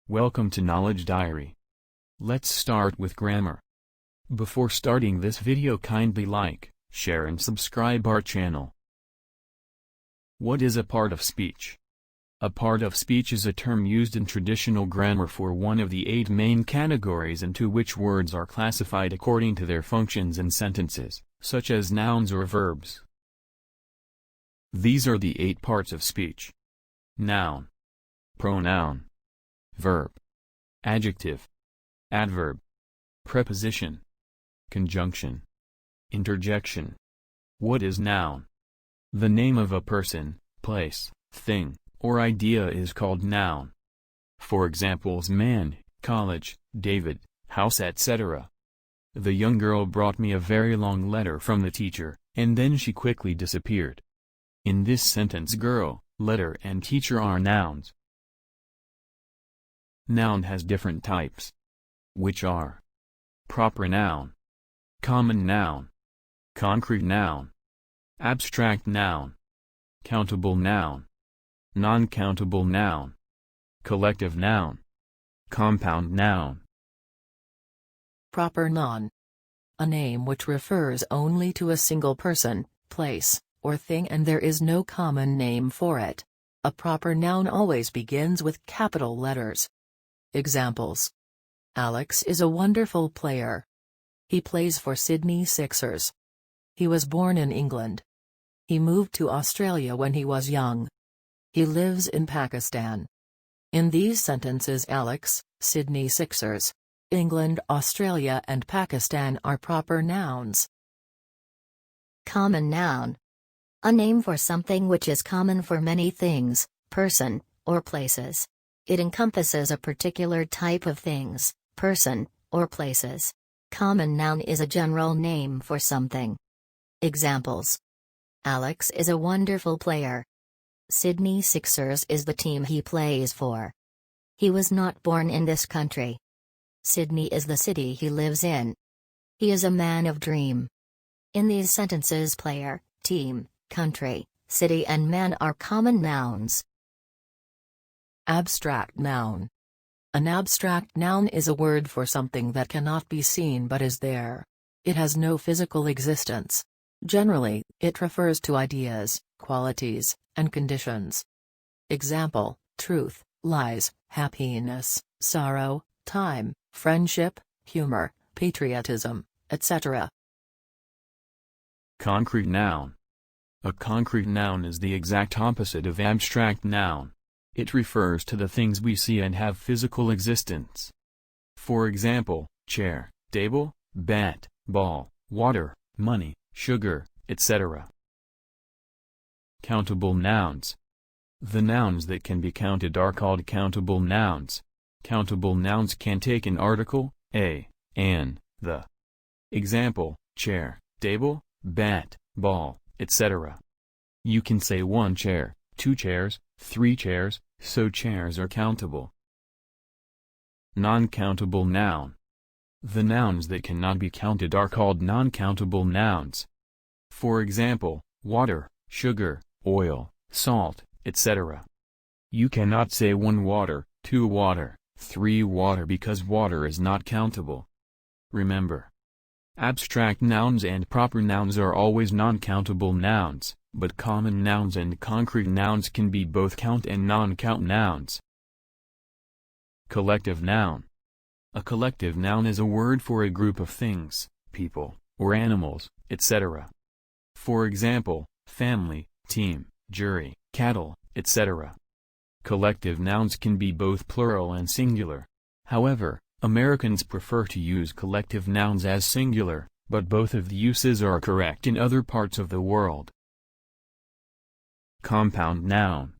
Welcome to Knowledge Diary. Let's start with grammar. Before starting this video, kindly like, share and subscribe our channel. What is a part of speech? A part of speech is a term used in traditional grammar for one of the 8 main categories into which words are classified according to their functions in sentences, such as nouns or verbs. These are the 8 parts of speech: noun, pronoun, verb, adjective, adverb, preposition, conjunction, interjection. What is noun? The name of a person, place, thing, or idea is called noun. For examples: man, college, David, house, etc. The young girl brought me a very long letter from the teacher, and then she quickly disappeared. In this sentence, girl, letter and teacher are nouns. Noun has different types, which are proper noun, common noun, concrete noun, abstract noun, countable noun, non-countable noun, collective noun, compound noun. Proper noun. A name which refers only to a single person, place, or thing, and there is no common name for it. A proper noun always begins with capital letters. Examples: Alex is a wonderful player. He plays for Sydney Sixers. He was born in England. He moved to Australia when he was young. He lives in Pakistan. In these sentences, Alex, Sydney Sixers, England, Australia and Pakistan are proper nouns. Common noun. A name for something which is common for many things, person, or places. It encompasses a particular type of things, person, or places. Common noun is a general name for something. Examples: Alex is a wonderful player. Sydney Sixers is the team he plays for. He was not born in this country. Sydney is the city he lives in. He is a man of dream. In these sentences, player, team, country, city and man are common nouns. Abstract noun. An abstract noun is a word for something that cannot be seen but is there. It has no physical existence. Generally, it refers to ideas, qualities, and conditions. Example: truth, lies, happiness, sorrow, time, friendship, humor, patriotism, etc. Concrete noun. A concrete noun is the exact opposite of abstract noun. It refers to the things we see and have physical existence. For example, chair, table, bat, ball, water, money, sugar, etc. Countable nouns. The nouns that can be counted are called countable nouns. Countable nouns can take an article, a, an, the. Example: chair, table, bat, ball, etc. You can say 1 chair, 2 chairs, 3 chairs, so chairs are countable. Non-countable noun. The nouns that cannot be counted are called non-countable nouns. For example, water, sugar, oil, salt, etc. You cannot say 1 water, 2 water, 3 water because water is not countable. Remember, abstract nouns and proper nouns are always non-countable nouns, but common nouns and concrete nouns can be both count and non-count nouns. Collective noun. A collective noun is a word for a group of things, people, or animals, etc. For example, family, team, jury, cattle, etc. Collective nouns can be both plural and singular. However, Americans prefer to use collective nouns as singular, but both of the uses are correct in other parts of the world. Compound noun.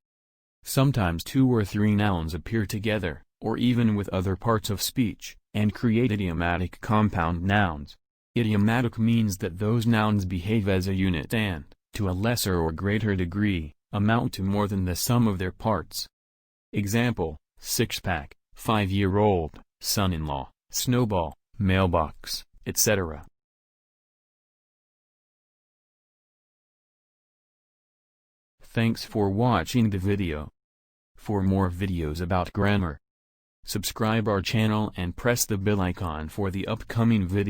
Sometimes 2 or 3 nouns appear together, or even with other parts of speech, and create idiomatic compound nouns. Idiomatic means that those nouns behave as a unit and, to a lesser or greater degree, amount to more than the sum of their parts. Example: six-pack, 5-year-old, son-in-law, snowball, mailbox, etc. Thanks for watching the video. For more videos about grammar, Subscribe our channel and press the bell icon for the upcoming video.